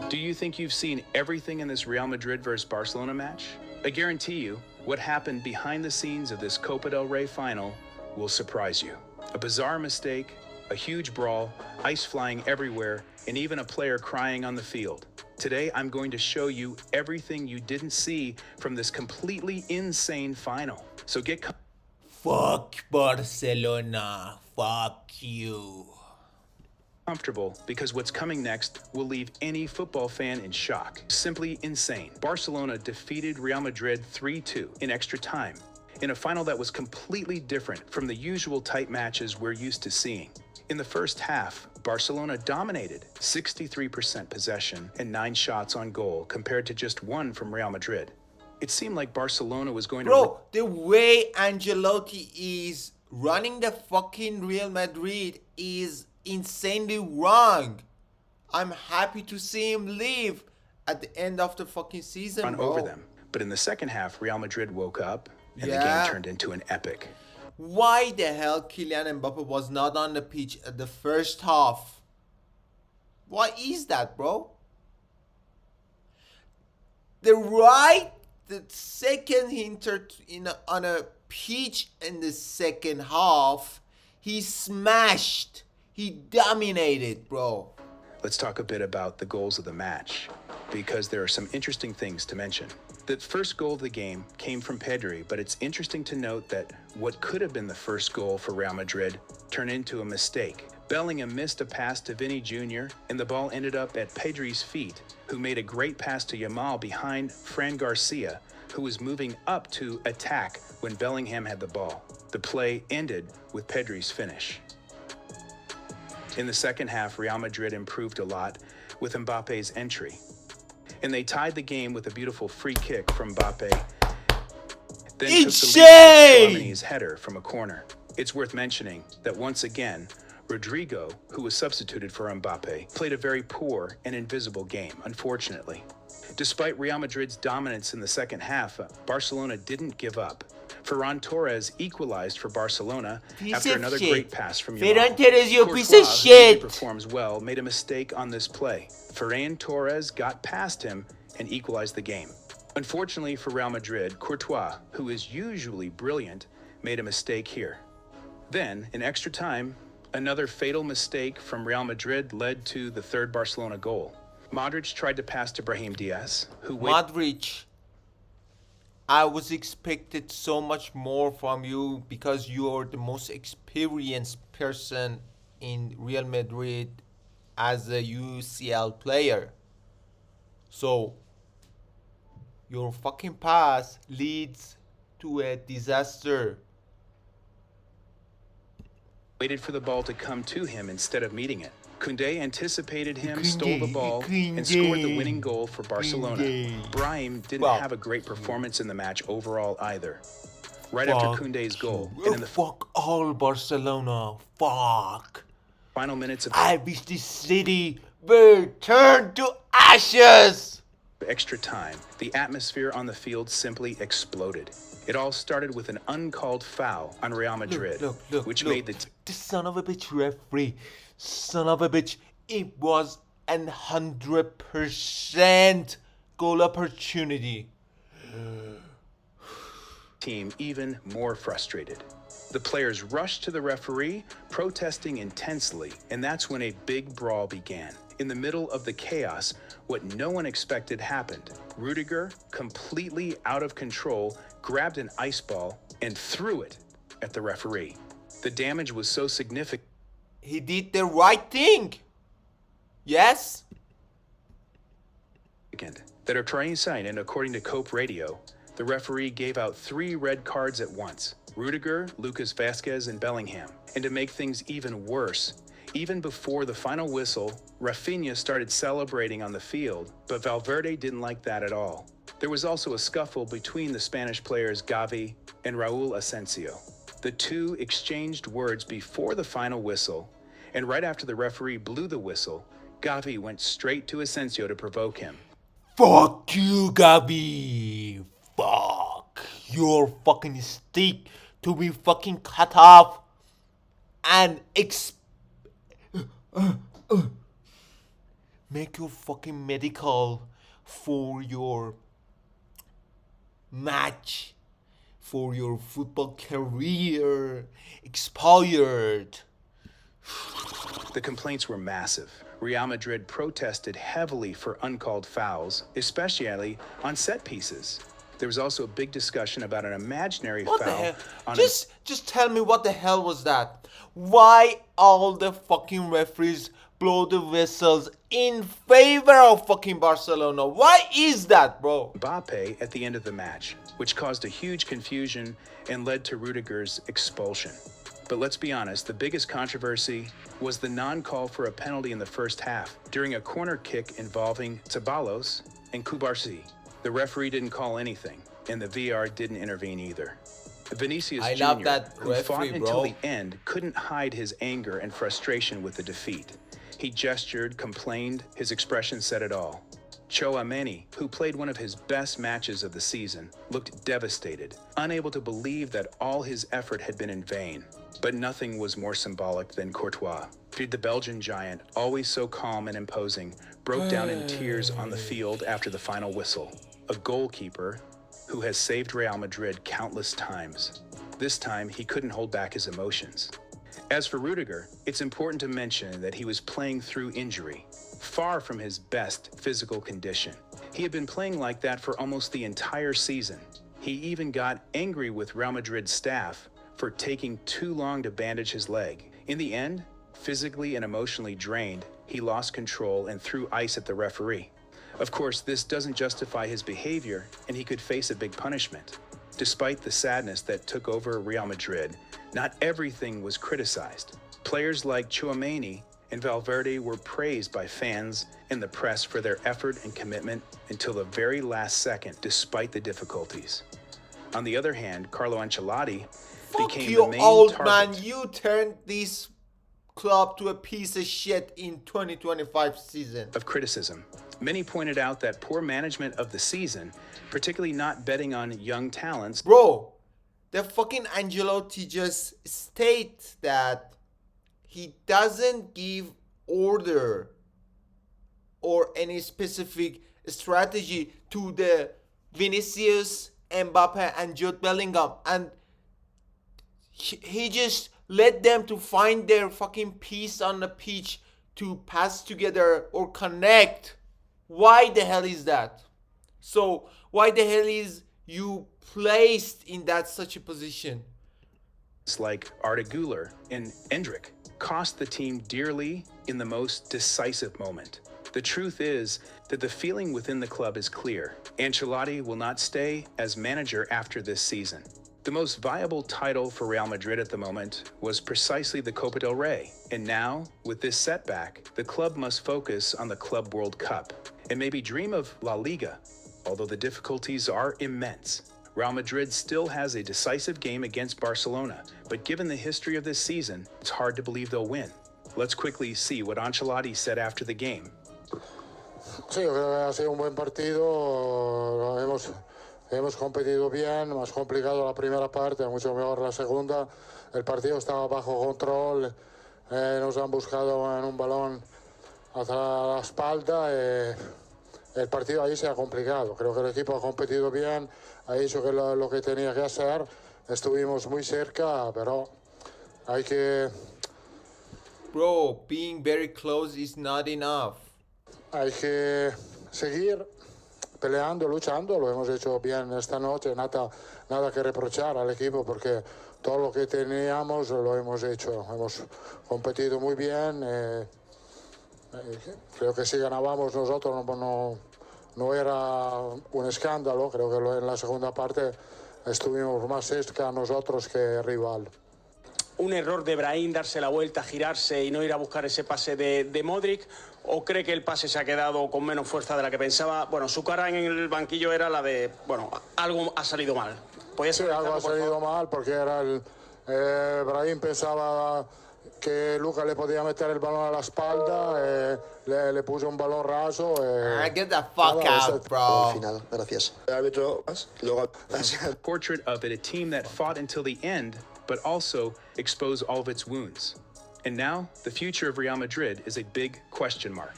Do you think you've seen everything in this Real Madrid versus Barcelona match? I guarantee you, what happened behind the scenes of this Copa del Rey final will surprise you. A bizarre mistake, a huge brawl, ice flying everywhere, and even a player crying on the field. Today, I'm going to show you everything you didn't see from this completely insane final. So get Fuck Barcelona. Fuck you. comfortable, because what's coming next will leave any football fan in shock. Simply insane. Barcelona defeated Real Madrid 3-2 in extra time, in a final that was completely different from the usual tight matches we're used to seeing. In the first half, Barcelona dominated, 63% possession and 9 shots on goal compared to just 1 from Real Madrid. It seemed like Barcelona was going to... Bro, the way Ancelotti is running the fucking Real Madrid is insanely wrong. I'm happy to see him leave at the end of the fucking season, run bro. over them. But in the second half, Real Madrid woke up and the game turned into an epic. Why the hell Kylian Mbappe was not on the pitch at the first half? Why is that, bro? The second he entered on a pitch in the second half, he smashed. He dominated, bro. Let's talk a bit about the goals of the match, because there are some interesting things to mention. The first goal of the game came from Pedri, but it's interesting to note that what could have been the first goal for Real Madrid turned into a mistake. Bellingham missed a pass to Vinny Jr., and the ball ended up at Pedri's feet, who made a great pass to Yamal behind Fran Garcia, who was moving up to attack when Bellingham had the ball. The play ended with Pedri's finish. In the second half, Real Madrid improved a lot with Mbappe's entry, and they tied the game with a beautiful free kick from Mbappe. Then took the lead with Tchouaméni's header from a corner. It's worth mentioning that once again, Rodrigo, who was substituted for Mbappe, played a very poor and invisible game, unfortunately. Despite Real Madrid's dominance in the second half, Barcelona didn't give up. Ferran Torres equalized for Barcelona after another great pass from Yamal. Ferran Torres, you piece of Courtois, shit. who performs well, made a mistake on this play. Ferran Torres got past him and equalized the game. Unfortunately for Real Madrid, Courtois, who is usually brilliant, made a mistake here. Then, in extra time, another fatal mistake from Real Madrid led to the third Barcelona goal. Modric tried to pass to Brahim Diaz, who... Modric, I was expected so much more from you because you are the most experienced person in Real Madrid as a UCL player. So, your fucking pass leads to a disaster. waited for the ball to come to him instead of meeting it. Koundé anticipated him, stole the ball, and scored the winning goal for Barcelona. Brahim didn't have a great performance in the match overall either. Right after Koundé's goal, and in the fuck all Barcelona. Fuck. final minutes of I wish this city would turn to ashes. extra time, the atmosphere on the field simply exploded. It all started with an uncalled foul on Real Madrid, which made the son of a bitch referee. Son of a bitch. It was 100% goal opportunity. team even more frustrated. The players rushed to the referee, protesting intensely, and that's when a big brawl began. In the middle of the chaos, what no one expected happened. Rudiger, completely out of control, grabbed an ice ball and threw it at the referee. The damage was so significant. He did the right thing. Yes? That are trying to sign, and according to Cope Radio, the referee gave out 3 red cards at once: Rudiger, Lucas Vazquez, and Bellingham. And to make things even worse, even before the final whistle, Rafinha started celebrating on the field, but Valverde didn't like that at all. There was also a scuffle between the Spanish players Gavi and Raúl Asensio. The two exchanged words before the final whistle, and right after the referee blew the whistle, Gavi went straight to Asensio to provoke him. Fuck you, Gabi. Fuck. Your fucking stick to be fucking cut off and make your fucking medical for your match, for your football career expired. The complaints were massive. Real Madrid protested heavily for uncalled fouls, especially on set pieces. There was also a big discussion about an imaginary What the foul hell? on Just tell me what the hell was that? Why all the fucking referees blow the whistles in favor of fucking Barcelona? Why is that, bro? Mbappe at the end of the match, which caused a huge confusion and led to Rudiger's expulsion. But let's be honest, the biggest controversy was the non-call for a penalty in the first half during a corner kick involving Ceballos and Cubarsí. The referee didn't call anything, and the VR didn't intervene either. Vinicius I Jr., love that who fought referee, until bro. the end, couldn't hide his anger and frustration with the defeat. He gestured, complained, his expression said it all. Tchouaméni, who played one of his best matches of the season, looked devastated, unable to believe that all his effort had been in vain. But nothing was more symbolic than Courtois. The Belgian giant, always so calm and imposing, broke down in tears on the field after the final whistle. A goalkeeper who has saved Real Madrid countless times. This time, he couldn't hold back his emotions. As for Rudiger, it's important to mention that he was playing through injury, far from his best physical condition. He had been playing like that for almost the entire season. He even got angry with Real Madrid staff for taking too long to bandage his leg. In the end, physically and emotionally drained, he lost control and threw ice at the referee. Of course, this doesn't justify his behavior, and he could face a big punishment. Despite the sadness that took over Real Madrid, not everything was criticized. Players like Tchouaméni and Valverde were praised by fans and the press for their effort and commitment until the very last second, despite the difficulties. On the other hand, Carlo Ancelotti became you the main old target man, you turned this club to a piece of shit in 2025 season. of criticism. Many pointed out that poor management of the season, particularly not betting on young talents, Bro, the fucking Angelotti just states that he doesn't give order or any specific strategy to the Vinicius, Mbappe, and Jude Bellingham, and he just let them to find their fucking piece on the pitch to pass together or connect. Why the hell is that? So why the hell is you placed in that such a position? like Arda Güler and Endrick, cost the team dearly in the most decisive moment. The truth is that the feeling within the club is clear. Ancelotti will not stay as manager after this season. The most viable title for Real Madrid at the moment was precisely the Copa del Rey. And now, with this setback, the club must focus on the Club World Cup and maybe dream of La Liga, although the difficulties are immense. Real Madrid still has a decisive game against Barcelona, but given the history of this season, it's hard to believe they'll win. Let's quickly see what Ancelotti said after the game. Sí, yo creo que ha sido un buen partido. Hemos competido bien, más complicado la primera parte, mucho mejor la segunda. El partido estaba bajo control, nos han buscado en un balón hacia la espalda. El partido ahí se ha complicado. Creo que el equipo ha competido bien, ha hecho lo que tenía que hacer. Estuvimos muy cerca, pero hay que... Bro, being very close is not enough. Hay que seguir peleando, luchando. Lo hemos hecho bien esta noche. Nada que reprochar al equipo porque todo lo que teníamos lo hemos hecho. Hemos competido muy bien. Creo que si ganábamos nosotros no era un escándalo. Creo que en la segunda parte estuvimos más cerca nosotros que el rival. ¿Un error de Brahim darse la vuelta, girarse y no ir a buscar ese pase de Modric? ¿O cree que el pase se ha quedado con menos fuerza de la que pensaba? Bueno, su cara en el banquillo era la de, bueno, algo ha salido mal. Sí, algo ha salido mal porque era Brahim pensaba que Luca le podía meter el balón a la espalda, le puso un balón raso. Get the fuck out, bro. Final, gracias. Árbitro, luego... Portrait of it, a team that fought until the end, but also exposed all of its wounds. And now, the future of Real Madrid is a big question mark.